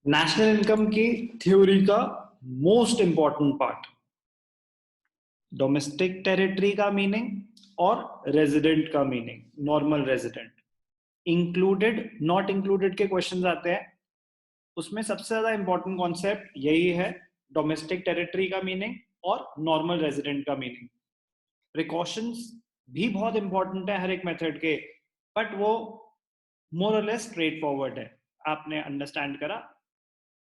National income की theory का most important part, domestic territory का मीनिंग और रेजिडेंट का meaning, normal resident. Included not included के क्वेश्चंस आते हैं, उसमें सबसे ज्यादा इंपॉर्टेंट कॉन्सेप्ट यही है, डोमेस्टिक टेरिटरी का मीनिंग और नॉर्मल रेजिडेंट का मीनिंग। प्रिकॉशंस भी बहुत इंपॉर्टेंट है हर एक मेथड के, बट वो मोर और लेस स्ट्रेट फॉरवर्ड है। आपने अंडरस्टैंड करा,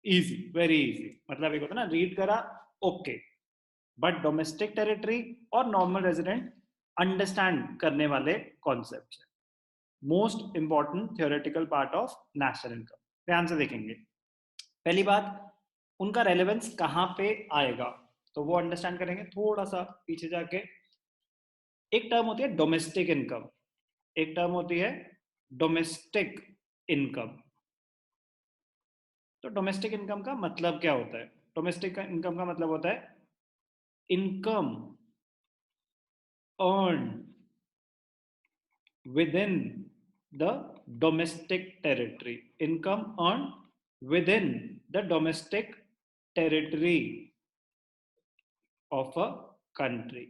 इजी, वेरी इजी। मतलब एक होता है ना, रीड करा ओके, बट डोमेस्टिक टेरिटरी और नॉर्मल रेजिडेंट अंडरस्टैंड करने वाले कॉन्सेप्ट है। Most important theoretical part of national income. ध्यान से देखेंगे। पहली बात, उनका रेलेवेंस कहां पे आएगा, तो वो अंडरस्टैंड करेंगे थोड़ा सा पीछे जाके। एक टर्म होती है डोमेस्टिक इनकम, एक टर्म होती है डोमेस्टिक इनकम। तो डोमेस्टिक इनकम का मतलब क्या होता है? डोमेस्टिक इनकम का मतलब होता है income earn within the domestic territory, income earned within the domestic territory of a country।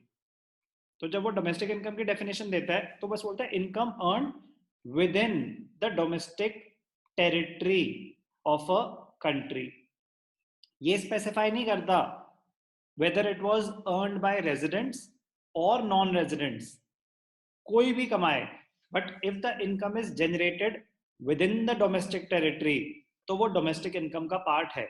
तो जब वो डोमेस्टिक इनकम की डेफिनेशन देता है तो बस बोलता है income earn with in the domestic territory of a country. ये स्पेसिफाई नहीं करता whether it was earned bye residents और नॉन रेजिडेंट्स, कोई भी कमाए, but if the income is generated with in the domestic territory तो वो डोमेस्टिक इनकम का पार्ट है।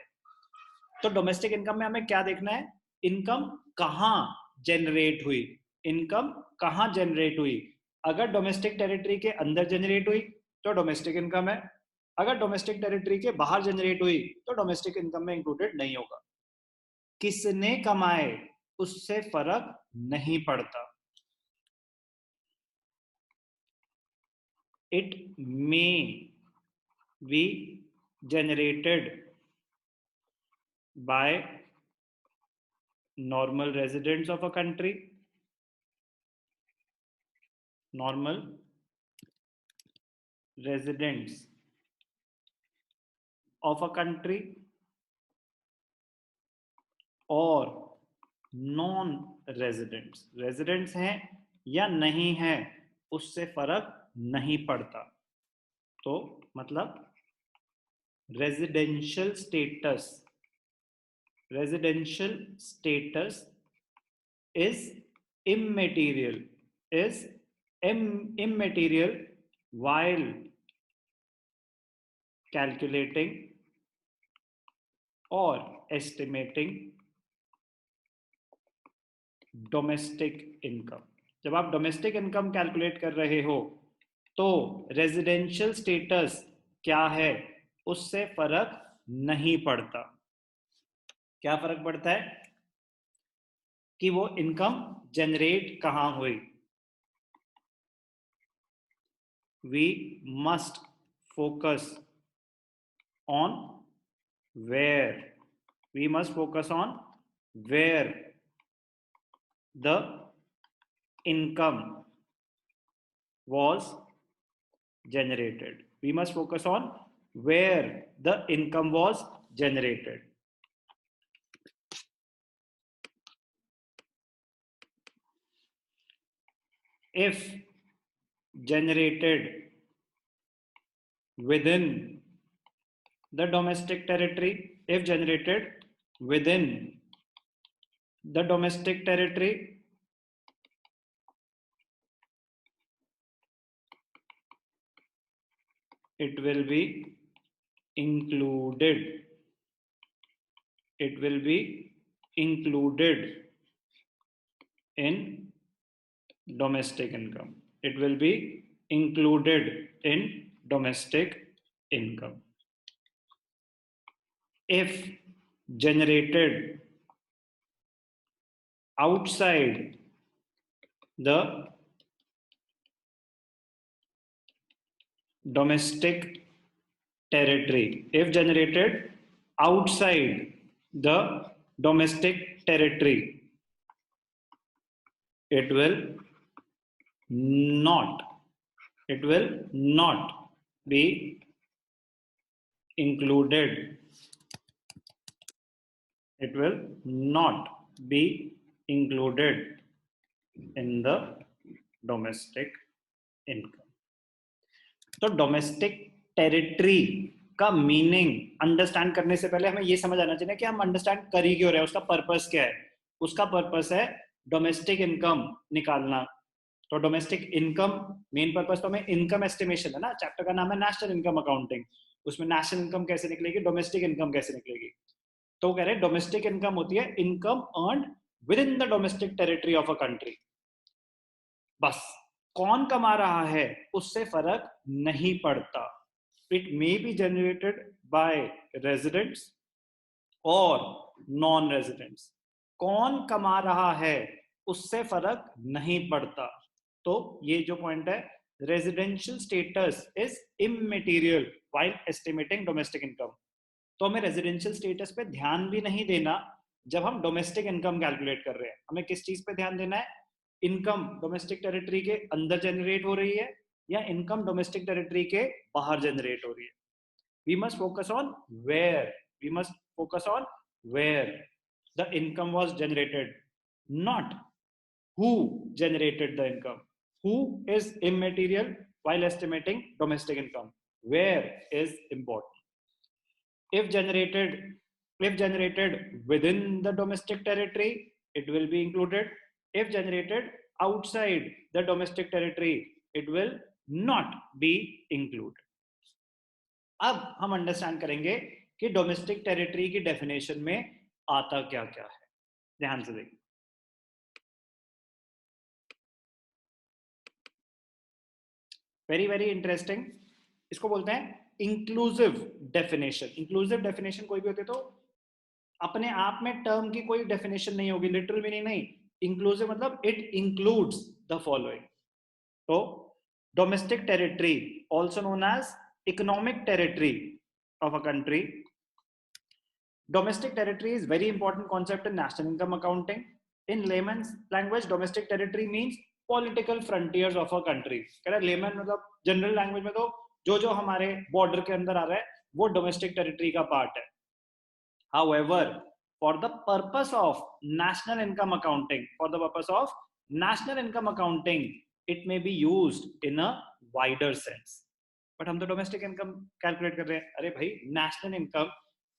तो डोमेस्टिक इनकम में हमें क्या देखना है? इनकम कहां जनरेट हुई, इनकम कहां जनरेट हुई। अगर डोमेस्टिक टेरिटरी के अंदर जनरेट हुई तो डोमेस्टिक इनकम है, अगर डोमेस्टिक टेरिटरी के बाहर जनरेट हुई तो डोमेस्टिक इनकम में इंक्लूडेड नहीं होगा। किसने कमाए उससे फर्क नहीं पड़ता। It may be generated by normal residents of a country, normal residents of a country, और नॉन रेजिडेंट्स, रेजिडेंट्स हैं या नहीं हैं उससे फर्क नहीं पड़ता। तो मतलब residential status, residential status is immaterial, is immaterial while calculating or estimating domestic income। जब आप डोमेस्टिक इनकम कैलकुलेट कर रहे हो तो रेजिडेंशियल स्टेटस क्या है उससे फर्क नहीं पड़ता। क्या फर्क पड़ता है? कि वो इनकम जनरेट कहां हुई। We must focus on where, we must focus on where the income was generated, we must focus on where the income was generated। if generated within the domestic territory, if generated within the domestic territory, it will be included, it will be included in domestic income, it will be included in domestic income। if generated outside the domestic territory, if generated outside the domestic territory, it will not be included. It will not be included in the domestic income. तो domestic territory का meaning understand करने से पहले हमें ये समझ आना चाहिए कि हम अंडरस्टैंड कर ही क्यों रहे हैं, उसका पर्पस क्या है. उसका पर्पस है डोमेस्टिक इनकम निकालना. तो डोमेस्टिक इनकम मेन पर्पस तो हमें इनकम एस्टिमेशन है ना. चैप्टर का नाम है नेशनल इनकम अकाउंटिंग. उसमें नेशनल इनकम कैसे निकलेगी, डोमेस्टिक इनकम कैसे निकलेगी. तो कह रहे हैं डोमेस्टिक इनकम होती है income earned with in the domestic territory of a country. बस कौन कमा रहा है उससे फर्क नहीं पड़ता. It may be generated by residents और नॉन रेजिडेंट्स. कौन कमा रहा है उससे फर्क नहीं पड़ता. तो ये जो पॉइंट है, residential status is immaterial while estimating domestic income. तो हमें रेजिडेंशियल स्टेटस पे ध्यान भी नहीं देना जब हम डोमेस्टिक इनकम कैलकुलेट कर रहे हैं. हमें किस चीज पे ध्यान देना है, इनकम डोमेस्टिक टेरिटरी के अंदर जनरेट हो रही है या इनकम डोमेस्टिक टेरिटरी के बाहर जनरेट हो रही है. We must focus on where the income was generated, not who generated the income. Who is immaterial while estimating domestic income. Where is important. If generated within the domestic territory, it will be included. If generated outside the domestic territory, it will not be included. अब हम understand करेंगे कि domestic territory की definition में आता क्या क्या है. ध्यान से देखिए. Very very interesting. इसको बोलते हैं इंक्लूसिव डेफिनेशन. इंक्लूसिव डेफिनेशन कोई भी होती है तो अपने आप में टर्म की कोई डेफिनेशन नहीं होगी, लिटरल मीनिंग नहीं. इंक्लूसिव मतलब इट इंक्लूड्स द फॉलोइंग. तो domestic territory also known as economic territory of a country. Domestic territory is very important concept in national income accounting. In layman's language domestic territory means political frontiers of a country. कह रहा है lemon मतलब general language में तो जो हमारे border के अंदर आ रहा है वो डोमेस्टिक टेरिटरी का पार्ट है. However, for the purpose of national income accounting, it may be used in a wider sense. But हम तो डोमेस्टिक इनकम कैलकुलेट कर रहे हैं. अरे भाई, national income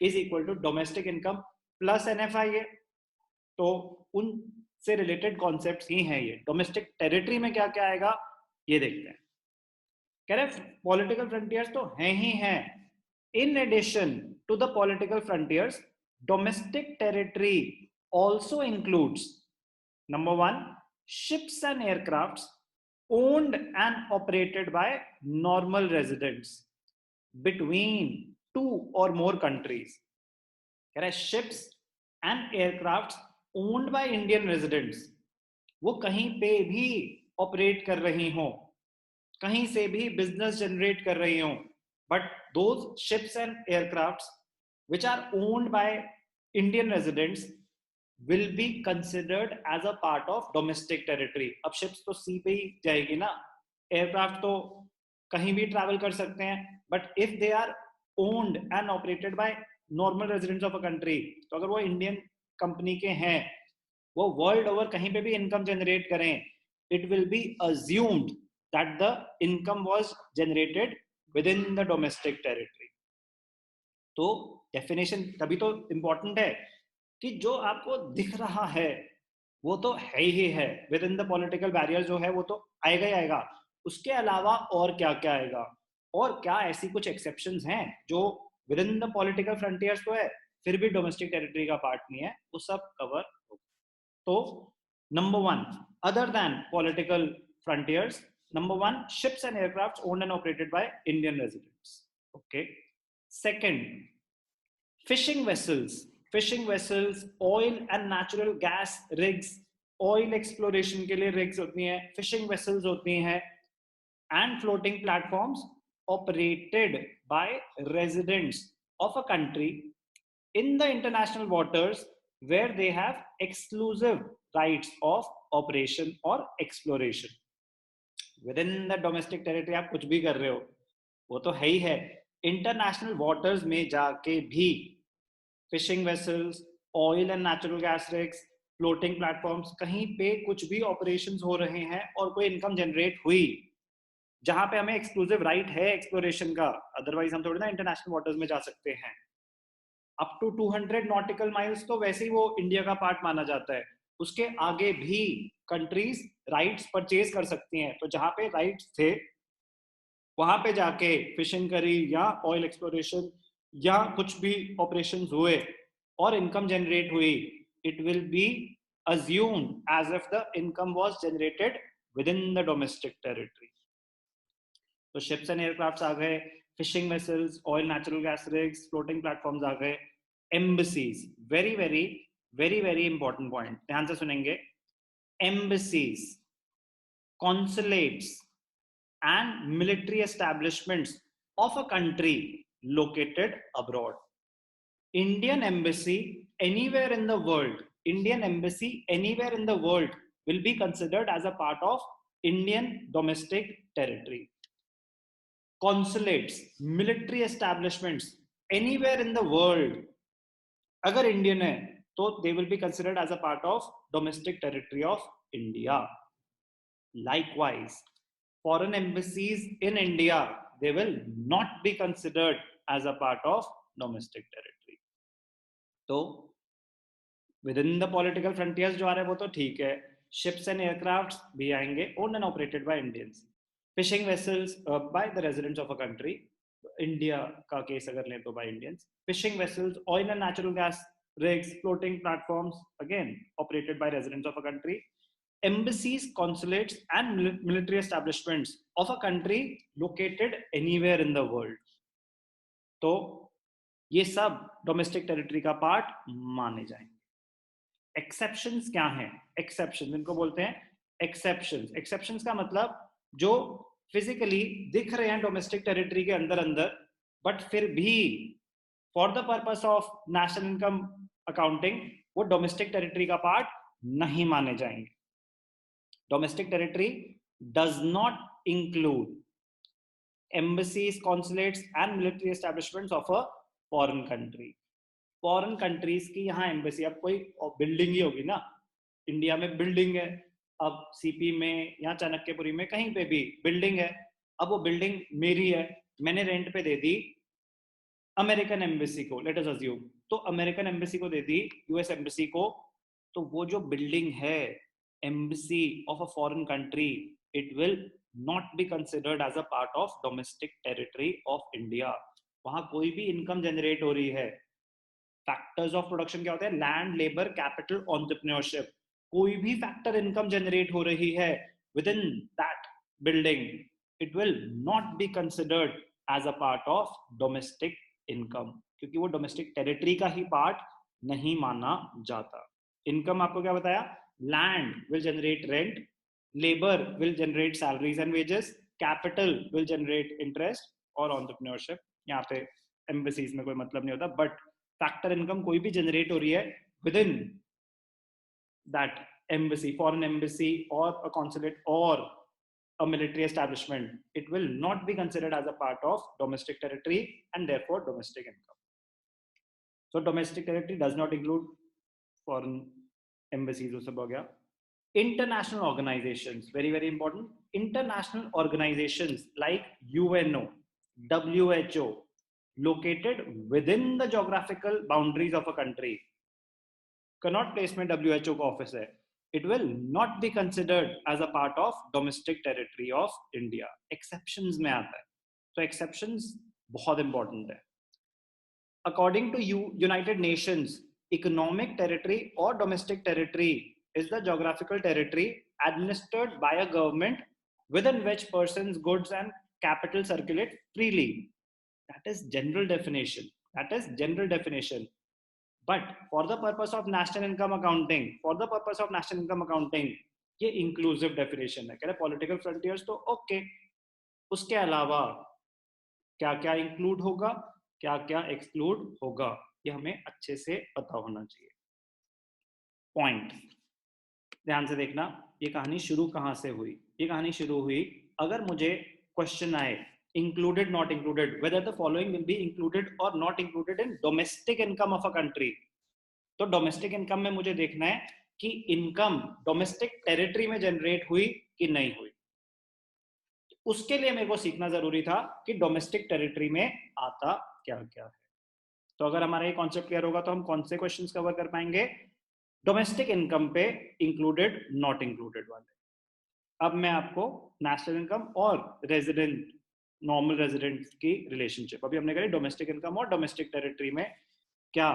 is equal to domestic income plus NFI है. तो उन से रिलेटेड कॉन्सेप्ट्स ही हैं ये. डोमेस्टिक टेरिटरी में क्या क्या आएगा ये देखते हैं. कह रहे पॉलिटिकल फ्रंटियर्स तो हैं ही हैं. In addition to the political frontiers, domestic territory also includes number 1, ships and aircrafts owned and operated by normal residents between 2 or more countries. कह रहा है ships and aircrafts owned by Indian residents, वो कहीं पे भी operate कर रही हो, कहीं से भी बिजनेस जनरेट कर रही हो, but those ships and aircrafts which are owned by Indian residents will be considered as a part of domestic territory. अब ships तो sea पे ही जाएगी ना, aircraft तो कहीं भी ट्रैवल कर सकते हैं, but if they are owned and operated by normal residents of a country, तो अगर वो इंडियन कंपनी के हैं, वो वर्ल्ड ओवर कहीं पे भी इनकम जनरेट करें, it will be assumed that the income was generated within the domestic territory. तो डेफिनेशन तभी तो इंपॉर्टेंट है कि जो आपको दिख रहा है वो तो है ही है. Within the political barrier जो है वो तो आएगा ही आएगा. उसके अलावा और क्या क्या आएगा, और क्या ऐसी कुछ एक्सेप्शंस हैं जो with in the political frontiers तो है फिर भी डोमेस्टिक टेरिटरी का पार्ट नहीं है, वो सब कवर होगा. तो number 1, other than political frontiers, number 1, ships and aircrafts owned and operated by Indian residents. Okay. Second, fishing vessels, oil and natural gas rigs. Oil exploration के लिए rigs होती हैं, fishing vessels होती हैं, and floating platforms operated by residents of a country in the international waters where they have exclusive rights of operation और exploration. Within the domestic territory आप कुछ भी कर रहे हो, वो तो है ही है। इंटरनेशनल वाटर्स में जाके भी fishing vessels, oil and natural gas rigs, floating platforms, कहीं पे कुछ भी ऑपरेशंस हो रहे हैं और कोई इनकम जनरेट हुई, जहां पे हमें एक्सक्लूसिव राइट है एक्सप्लोरेशन का, अदरवाइज हम थोड़ी ना इंटरनेशनल वाटर्स में जा सकते हैं। अप टू 200 नॉटिकल माइल्स तो वैसे ही वो इंडिया का पार्ट माना जाता है, उसके आगे भी कंट्रीज राइट्स परचेज कर सकती हैं। तो जहां पे राइट्स थे वहां पे जाके फिशिंग करी या ऑयल एक्सप्लोरेशन या कुछ भी ऑपरेशंस हुए और इनकम जनरेट हुई, it will be assumed as if the income was generated within the domestic territory. तो शिप्स एंड एयरक्राफ्ट्स आ गए, fishing vessels, oil natural gas rigs, floating platforms आ गए, embassies, very very very very important point, ध्यान से सुनेंगे। Embassies, consulates and military establishments of a country located abroad. Indian embassy anywhere in the world, Indian embassy anywhere in the world will be considered as a part of Indian domestic territory. Consulates, military establishments anywhere in the world, अगर Indian है तो they will be considered as a part of domestic territory of India. Likewise, foreign embassies in India, they will not be considered as a part of domestic territory. तो with in the political frontiers जो आ रहे हैं वो तो ठीक है, ships and aircrafts भी आएंगे owned and operated by Indians, fishing vessels by the residents of a country, India का केस अगर लें तो by Indians, fishing vessels, oil and natural gas rigs, floating platforms, again operated by residents of a country, embassies, consulates and military establishments of a country located anywhere in the world. तो ये सब domestic territory का part माने जाएंगे। Exceptions क्या हैं? Exception इनको बोलते हैं एक्सेप्शंस। एक्सेप्शंस का मतलब जो फिजिकली दिख रहे हैं डोमेस्टिक टेरिटरी के अंदर अंदर, बट फिर भी for the purpose of national income accounting वो डोमेस्टिक टेरिटरी का पार्ट नहीं माने जाएंगे। Domestic territory does not include embassies, consulates and military establishments of a foreign country. Foreign countries की यहाँ एम्बेसी, अब कोई बिल्डिंग ही होगी ना, इंडिया में बिल्डिंग है, अब सीपी में या चाणक्यपुरी में कहीं पे भी बिल्डिंग है, अब वो बिल्डिंग मेरी है, मैंने रेंट पे दे दी अमेरिकन एम्बेसी को, लेट अस अज्यूम, तो अमेरिकन एम्बेसी को दे दी यूएस एम्बेसी को, तो वो जो बिल्डिंग है embassy of a foreign country, it will not be considered as a part of domestic territory of India. वहां कोई भी इनकम जनरेट हो रही है, फैक्टर्स ऑफ प्रोडक्शन क्या होते हैं? लैंड, लेबर, कैपिटल, एंटरप्रेन्योरशिप, कोई भी फैक्टर इनकम जनरेट हो रही है within that building, it will not be considered as a part of domestic income, क्योंकि वो डोमेस्टिक टेरिटरी का ही पार्ट नहीं माना जाता। इनकम आपको क्या बताया? Land will generate rent, labour will generate salaries and wages, capital will generate interest और एंटरप्रेन्योरशिप। यहाँ पे एम्बेसीज में कोई मतलब नहीं होता, बट फैक्टर इनकम कोई भी जनरेट हो रही है within that embassy, foreign embassy और अ कॉन्सुलेट और a military establishment, it will not be considered as a part of domestic territory and therefore domestic income. So domestic territory does not include foreign embassies, वो सब हो गया। International organizations, very very important, international organizations like UNO, WHO, located within the geographical boundaries of a country, cannot place में WHO का office है, it will not be considered as a part of domestic territory of India. Exceptions में आता है, तो exceptions बहुत important है। According to United Nations, economic territory or domestic territory is the geographical territory administered by a government within which persons, goods and capital circulate freely. That is general definition. That is general definition. But for the purpose of national income accounting, ये inclusive definition है। कह रहे political frontiers तो okay, उसके अलावा क्या क्या include होगा, क्या क्या exclude होगा, ये हमें अच्छे से पता होना चाहिए। Point, ध्यान से देखना, ये कहानी शुरू कहाँ से हुई। ये कहानी शुरू हुई, अगर मुझे क्वेश्चन आए included not included, whether the following will be included और not included in domestic income of a country, तो डोमेस्टिक इनकम में मुझे देखना है कि इनकम डोमेस्टिक टेरिटरी में जनरेट हुई कि नहीं हुई। उसके लिए मेरे को सीखना जरूरी था कि डोमेस्टिक टेरिटरी में आता क्या क्या है। तो अगर हमारा ये कॉन्सेप्ट क्लियर होगा तो हम कौन से क्वेश्चंस कवर कर पाएंगे, डोमेस्टिक इनकम पे इंक्लूडेड नॉट इंक्लूडेड वाले। अब मैं आपको नेशनल इनकम और रेजिडेंट, नॉर्मल रेजिडेंट की रिलेशनशिप, अभी हमने करी डोमेस्टिक इनकम और डोमेस्टिक टेरिटरी में क्या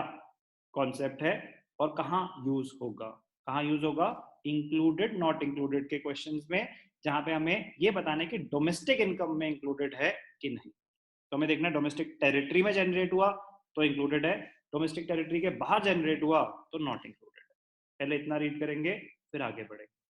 कॉन्सेप्ट है और कहाँ यूज होगा। कहाँ यूज होगा, इंक्लूडेड नॉट इंक्लूडेड के क्वेश्चंस में, जहां पे हमें ये बताना है कि डोमेस्टिक इनकम में इंक्लूडेड है कि नहीं। तो हमें देखना है डोमेस्टिक टेरिटरी में जनरेट हुआ तो इंक्लूडेड है, डोमेस्टिक टेरिटरी के बाहर जनरेट हुआ तो नॉट इंक्लूडेड है। पहले इतना रीड करेंगे फिर आगे बढ़ेंगे।